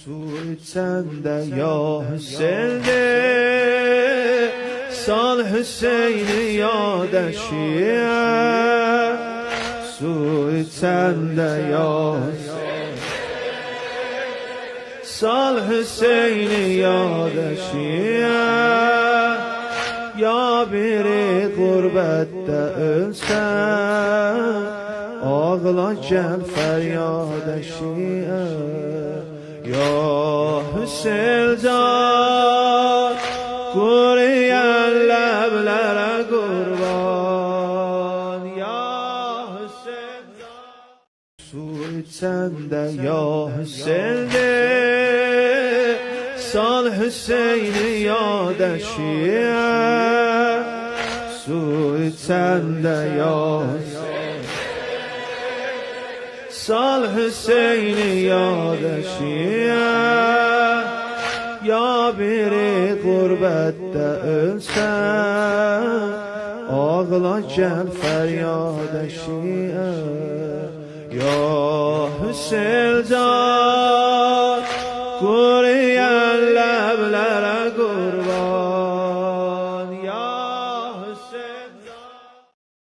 سوی چنده یا حسین سال حسین یادشیه سوی چنده یا حسین سال حسین یادشیه یا biri gurbette ölsen ağla gel feryad eşiğe ya Hüseyin can kuruyan leblere kurban ya Hüseyin can su içende ya Hüseyin sal Hüseyin'i yad eşiğe su içende ya Hüseyin sal Hüseyin'i yad eşiğe ya biri gurbette ölsen ağla gel feryad eşiğe ya Hüseyin can kuruyan lebler